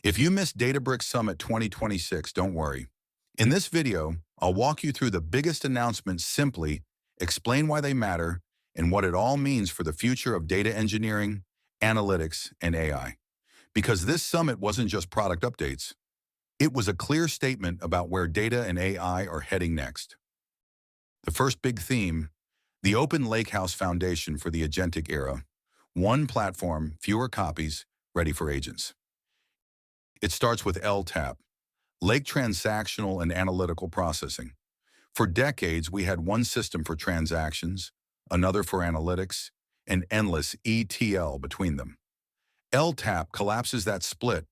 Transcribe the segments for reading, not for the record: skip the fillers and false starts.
If you missed Databricks Summit 2026, don't worry. In this video, I'll walk you through the biggest announcements simply, explain why they matter, and what it all means for the future of data engineering, analytics, and AI. Because this summit wasn't just product updates. It was a clear statement about where data and AI are heading next. The first big theme, the open Lakehouse foundation for the Agentic era. One platform, fewer copies, ready for agents. It starts with LTAP, Lake Transactional and Analytical Processing. For decades, we had one system for transactions, another for analytics, and endless ETL between them. LTAP collapses that split.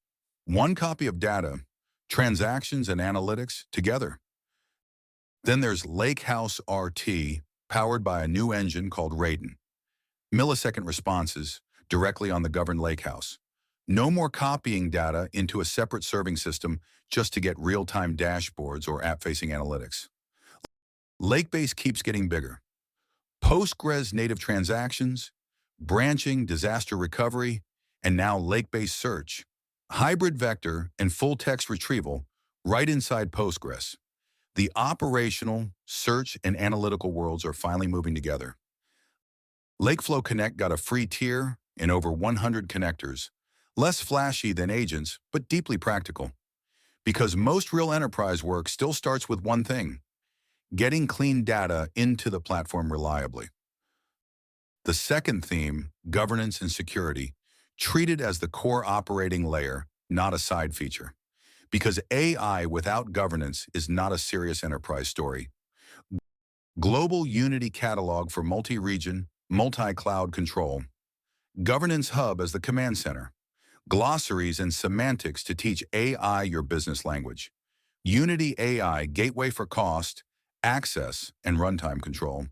One copy of data, transactions and analytics together. Then there's Lakehouse RT, powered by a new engine called Reyden. Millisecond responses directly on the governed Lakehouse. No more copying data into a separate serving system just to get real-time dashboards or app-facing analytics. Lakebase keeps getting bigger. Postgres native transactions, branching, disaster recovery, and now Lakebase search. Hybrid vector and full text retrieval right inside Postgres. The operational, search, and analytical worlds are finally moving together. Lakeflow Connect got a free tier and over 100 connectors. Less flashy than agents, but deeply practical. Because most real enterprise work still starts with one thing: getting clean data into the platform reliably. The second theme, governance and security, treated as the core operating layer, not a side feature. Because AI without governance is not a serious enterprise story. Global Unity Catalog for multi-region, multi-cloud control. Governance Hub as the command center. Glossaries and Semantics to teach AI your business language. Unity AI gateway for cost, access, and runtime control.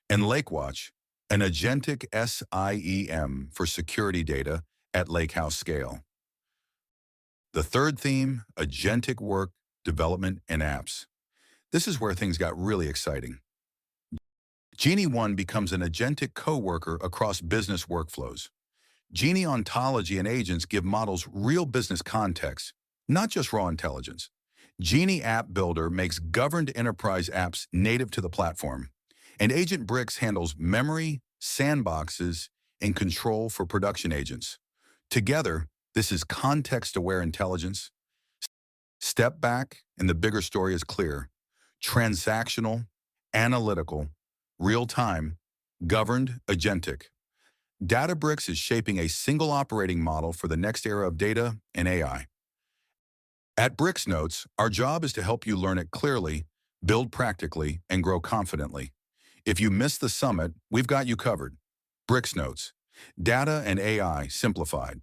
And Lakewatch, an Agentic SIEM for security data at Lakehouse scale. The third theme, Agentic work, development, and apps. This is where things got really exciting. Genie One becomes an agentic coworker across business workflows. Genie Ontology and Agents give models real business context, not just raw intelligence. Genie App Builder makes governed enterprise apps native to the platform. And Agent handles memory, sandboxes, and control for production agents. Together, this is context-aware intelligence. Step back, and the bigger story is clear. Transactional, analytical, real-time, governed, agentic. Databricks is shaping a single operating model for the next era of data and AI. At BricksNotes, our job is to help you learn it clearly, build practically, and grow confidently. If you missed the summit, we've got you covered. BricksNotes, data and AI simplified.